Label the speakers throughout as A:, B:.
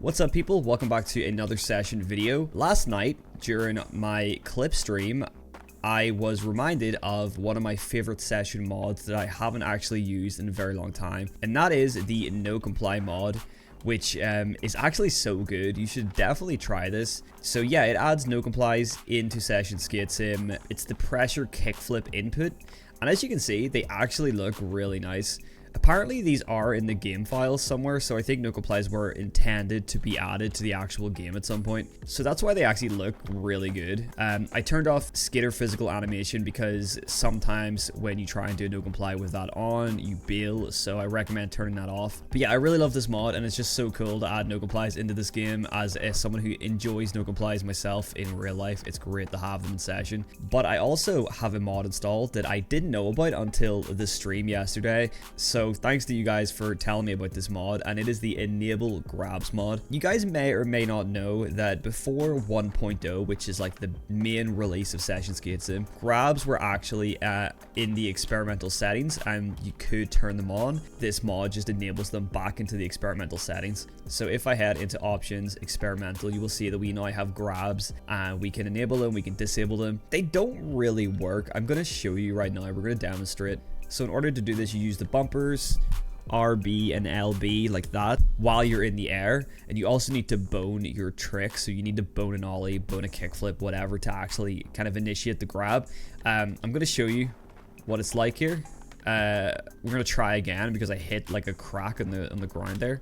A: What's up, people? Welcome back to another session video. Last night during my clip stream, I was reminded of one of my favorite session mods that I haven't actually used in a very long time, and that is the No Comply mod, which is actually so good. You should definitely try this. So yeah, it adds No Complies into Session Skate Sim. It's the pressure kickflip input, and as you can see, they actually look really nice. Apparently these are in the game files somewhere, so I think No Complies were intended to be added to the actual game at some point. So that's why they actually look really good. I turned off skater physical animation because sometimes when you try and do No Comply with that on, you bail, so I recommend turning that off. But yeah, I really love this mod, and it's just so cool to add No Complies into this game. As someone who enjoys No Complies myself in real life, it's great to have them in session. But I also have a mod installed that I didn't know about until the stream yesterday. So thanks to you guys for telling me about this mod, and it is the Enable Grabs mod. You guys may or may not know that before 1.0, which is like the main release of Session Skate Sim, grabs were actually in the experimental settings, and you could turn them on. This mod just enables them back into the experimental settings. So if I head into options, experimental, you will see that we now have grabs, and we can enable them, we can disable them. They don't really work. I'm going to show you right now. We're going to demonstrate. So in order to do this, you use the bumpers, RB and LB like that while you're in the air, and you also need to bone your trick. So you need to bone an ollie, bone a kickflip, whatever, to actually kind of initiate the grab. I'm going to show you what it's like here. We're going to try again because I hit like a crack on the ground there.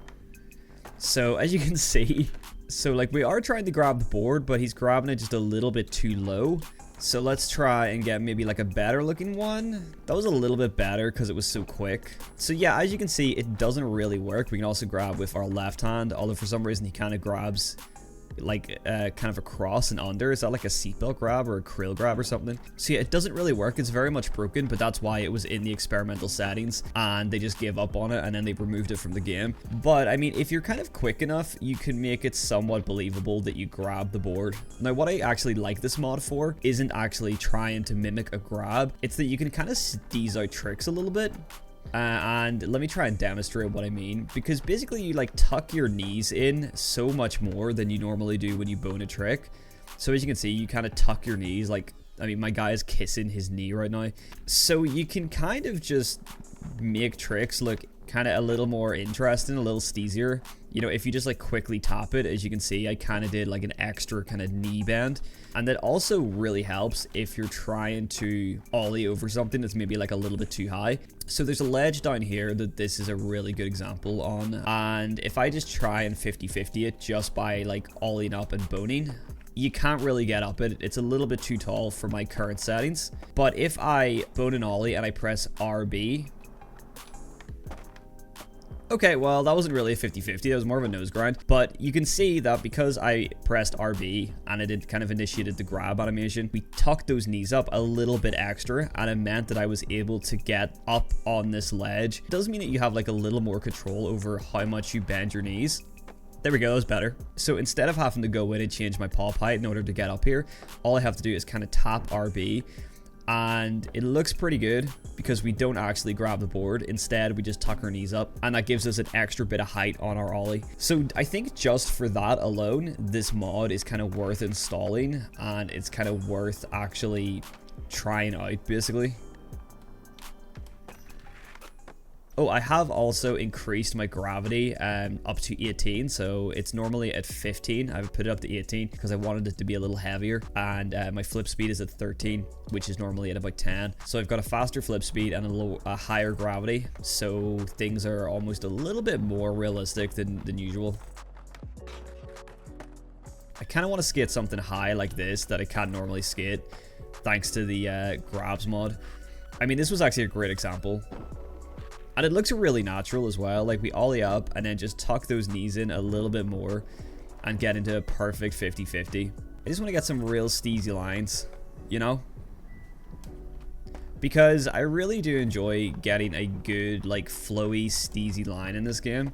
A: So as you can see, so like we are trying to grab the board, but he's grabbing it just a little bit too low. So let's try and get maybe like a better looking one. That was a little bit better because it was so quick. So yeah, as you can see, it doesn't really work. We can also grab with our left hand, although for some reason he kind of grabs like kind of across and under. Is that like a seatbelt grab or a krill grab or something? So yeah, it doesn't really work. It's very much broken, but that's why it was in the experimental settings, and they just gave up on it, and then they removed it from the game. But I mean, if you're kind of quick enough, you can make it somewhat believable that you grab the board. Now, what I actually like this mod for isn't actually trying to mimic a grab. It's that you can kind of steeze out tricks a little bit. And let me try and demonstrate what I mean, because basically you like tuck your knees in so much more than you normally do when you bone a trick. So as you can see, you kind of tuck your knees, like, I mean, my guy is kissing his knee right now. So you can kind of just make tricks look kind of a little more interesting, a little steezier. You know, if you just like quickly tap it, as you can see, I kind of did like an extra kind of knee bend. And that also really helps if you're trying to ollie over something that's maybe like a little bit too high. So there's a ledge down here that this is a really good example on. And if I just try and 50-50 it just by like ollieing up and boning, you can't really get up it. It's a little bit too tall for my current settings. But if I bone an ollie and I press RB, okay, well, that wasn't really a 50-50. That was more of a nose grind. But you can see that because I pressed RB and it kind of initiated the grab animation, we tucked those knees up a little bit extra, and it meant that I was able to get up on this ledge. It does mean that you have like a little more control over how much you bend your knees. There we go, that was better. So instead of having to go in and change my pop height in order to get up here, all I have to do is kind of tap RB. And it looks pretty good because we don't actually grab the board. Instead, we just tuck our knees up, and that gives us an extra bit of height on our ollie. So I think just for that alone, this mod is kind of worth installing, and it's kind of worth actually trying out, basically. Oh, I have also increased my gravity up to 18, so it's normally at 15. I've put it up to 18 because I wanted it to be a little heavier, and my flip speed is at 13, which is normally at about 10. So I've got a faster flip speed and a higher gravity, so things are almost a little bit more realistic than usual. I kind of want to skate something high like this that I can't normally skate, thanks to the grabs mod. I mean, this was actually a great example. And it looks really natural as well. Like, we ollie up and then just tuck those knees in a little bit more and get into a perfect 50-50. I just want to get some real steezy lines, you know? Because I really do enjoy getting a good, like, flowy, steezy line in this game.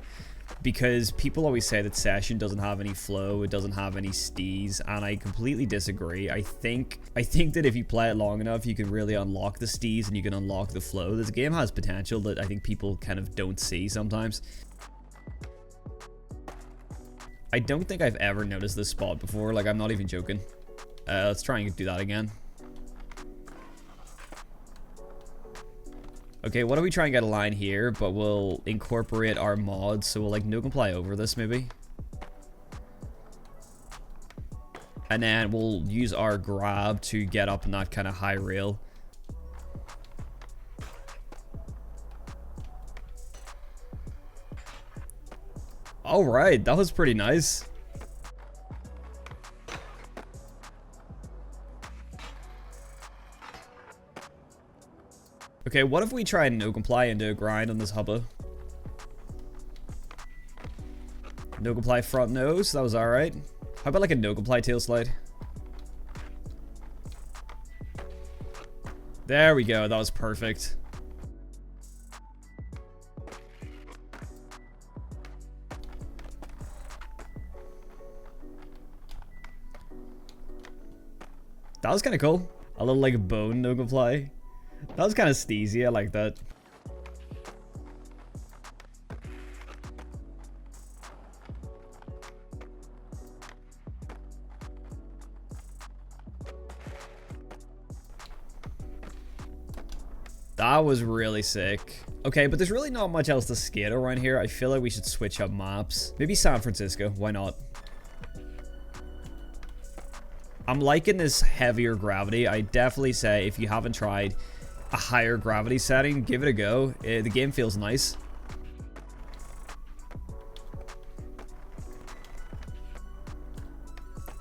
A: Because people always say that Session doesn't have any flow, it doesn't have any steez, and I completely disagree. I think that if you play it long enough, you can really unlock the steez and you can unlock the flow. This game has potential that I think people kind of don't see sometimes. I don't think I've ever noticed this spot before. Like, I'm not even joking. Let's try and do that again. Okay, why don't we try and get a line here, but we'll incorporate our mods, so we'll like no comply over this maybe. And then we'll use our grab to get up in that kind of high rail. Alright, that was pretty nice. Okay, what if we try and no comply and do a grind on this hubba? No comply front nose, that was alright. How about like a no comply tail slide? There we go, that was perfect. That was kind of cool. A little like bone no comply. That was kind of steezy, I like that. That was really sick. Okay, but there's really not much else to skate around here. I feel like we should switch up maps. Maybe San Francisco, why not? I'm liking this heavier gravity. I definitely say if you haven't tried a higher gravity setting, give it a go. The game feels nice.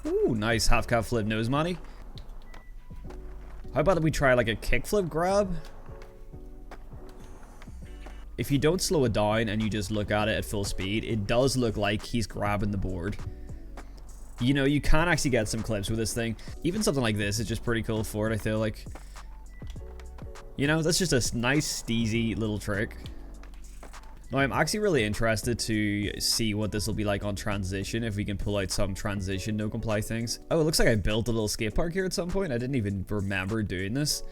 A: Ooh, nice half cab flip nose money. How about we try like a kickflip grab? If you don't slow it down and you just look at it at full speed, it does look like he's grabbing the board. You know, you can actually get some clips with this thing. Even something like this is just pretty cool for it, I feel like. You know, that's just a nice, steezy little trick. Now, I'm actually really interested to see what this will be like on transition, if we can pull out some transition no comply things. Oh, it looks like I built a little skate park here at some point. I didn't even remember doing this.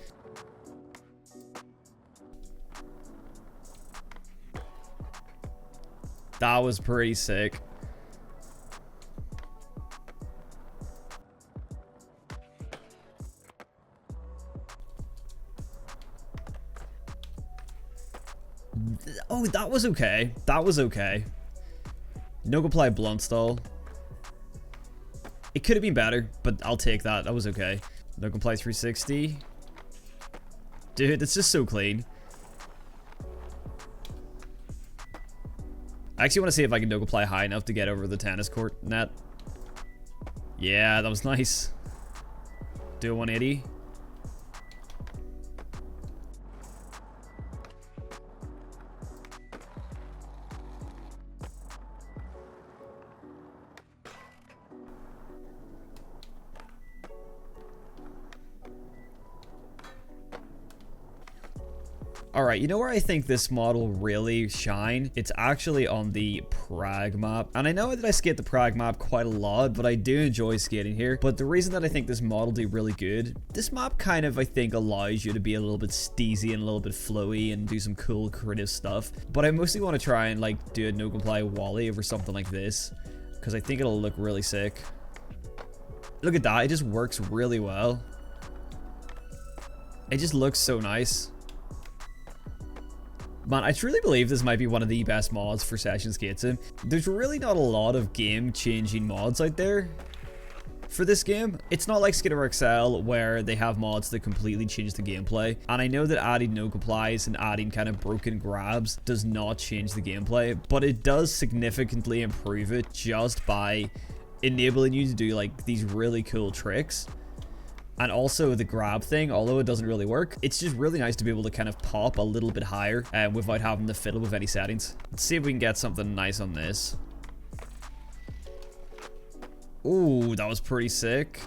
A: That was pretty sick. Oh, that was okay. That was okay. No comply blunt stall. It could have been better, but I'll take that. That was okay. No comply 360. Dude, it's just so clean. I actually want to see if I can no comply high enough to get over the tennis court net. Yeah, that was nice. Do a 180. Alright, you know where I think this model really shine? It's actually on the Prague map. And I know that I skate the Prague map quite a lot, but I do enjoy skating here. But the reason that I think this model do really good, this map kind of, I think, allows you to be a little bit steezy and a little bit flowy and do some cool creative stuff. But I mostly want to try and like do a no comply wally over something like this, because I think it'll look really sick. Look at that, it just works really well. It just looks so nice. Man, I truly believe this might be one of the best mods for Session Skate Sim. There's really not a lot of game-changing mods out there for this game. It's not like Skidder XL where they have mods that completely change the gameplay. And I know that adding no complies and adding kind of broken grabs does not change the gameplay, but it does significantly improve it just by enabling you to do like these really cool tricks. And also the grab thing, although it doesn't really work, it's just really nice to be able to kind of pop a little bit higher without having to fiddle with any settings. Let's see if we can get something nice on this. Ooh, that was pretty sick.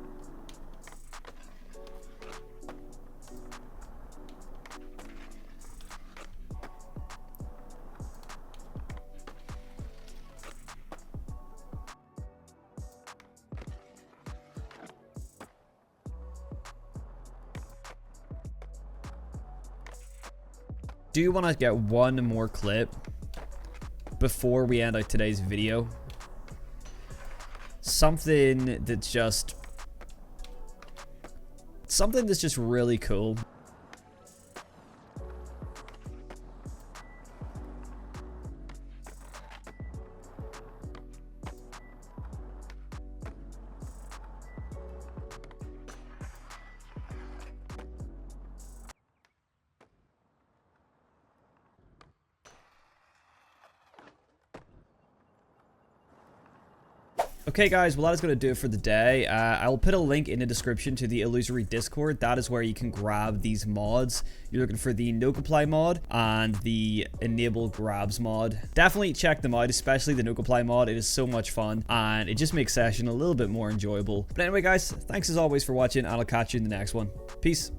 A: Do you want to get one more clip before we end out today's video? something that's just really cool. Okay guys, well that is going to do it for the day. I will put a link in the description to the Illusory Discord. That is where you can grab these mods. You're looking for the Nookaply mod and the Enable Grabs mod. Definitely check them out, especially the Nookaply mod. It is so much fun and it just makes session a little bit more enjoyable. But anyway guys, thanks as always for watching and I'll catch you in the next one. Peace.